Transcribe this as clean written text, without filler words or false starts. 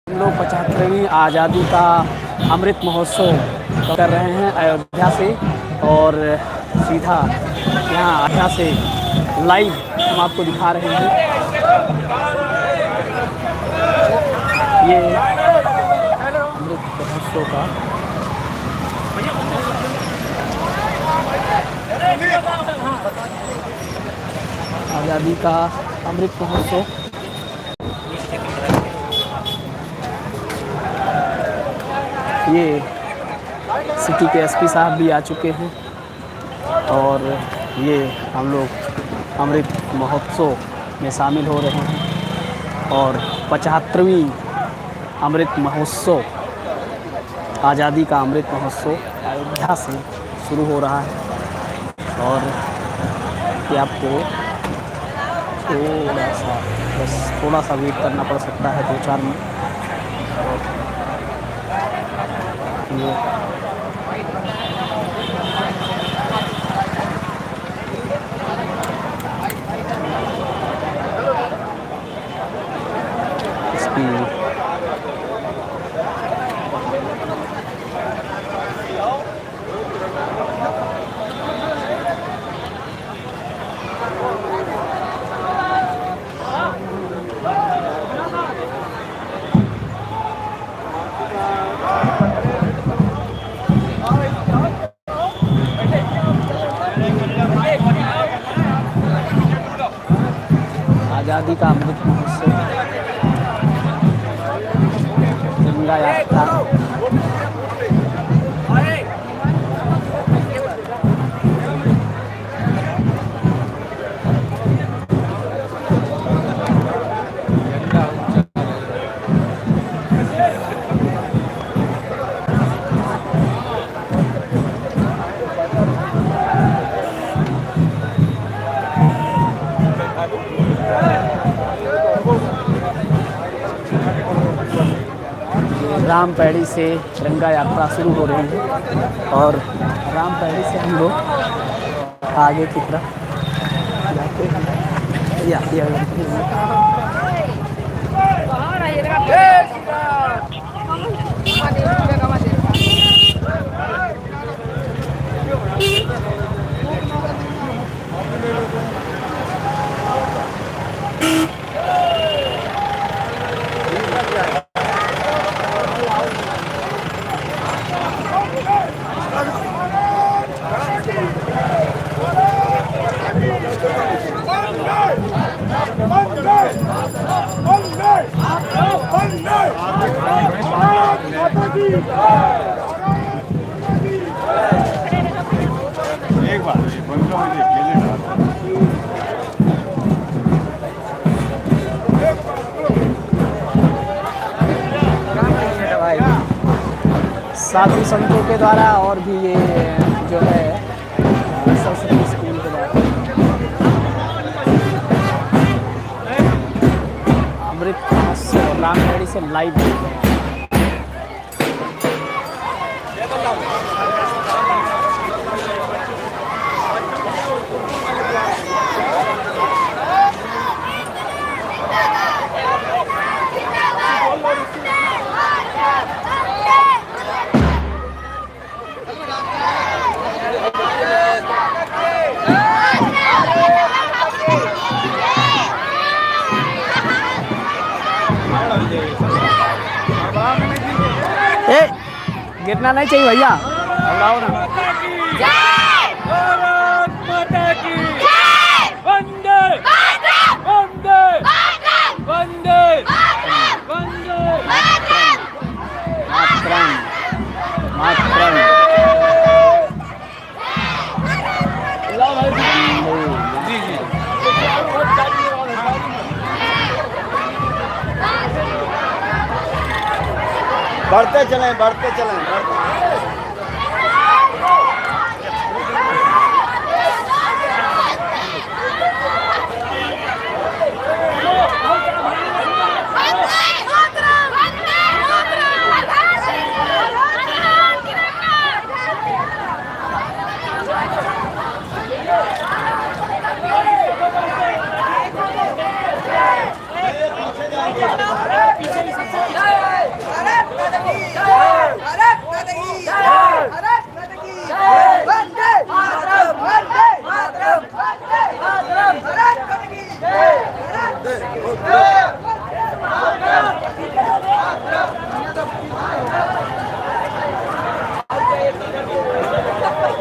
हम लोग 75वीं आज़ादी का अमृत महोत्सव कर रहे हैं अयोध्या से, और सीधा यहाँ अयोध्या से लाइव हम आपको दिखा रहे हैं। ये अमृत महोत्सव का आज़ादी का अमृत महोत्सव। ये सिटी के एसपी साहब भी आ चुके हैं, और ये हम लोग अमृत महोत्सव में शामिल हो रहे हैं। और 75वीं अमृत महोत्सव, आज़ादी का अमृत महोत्सव अयोध्या से शुरू हो रहा है। और ये आपको थोड़ा सा वेट करना पड़ सकता है, 2-4 मिनट। ये इसकी आज़ादी का अमृत महोत्सव, तिरंगा यात्रा। रामपेड़ी से तिरंगा यात्रा शुरू हो रही है, और रामपेड़ी से हम लोग आगे की तरफ जाते हैं। साधु संतों के द्वारा, और भी ये जो है सरस्वती स्कूल के द्वारा अमृत महोत्सव रामपेड़ी से लाइव। गिरना नहीं चाहिए भैया, आओ ना। वंदे वंदे वंदे वंदे मातरम मातरम। जी जी बढ़ते चलें, बढ़ते चलें, पीछे हैं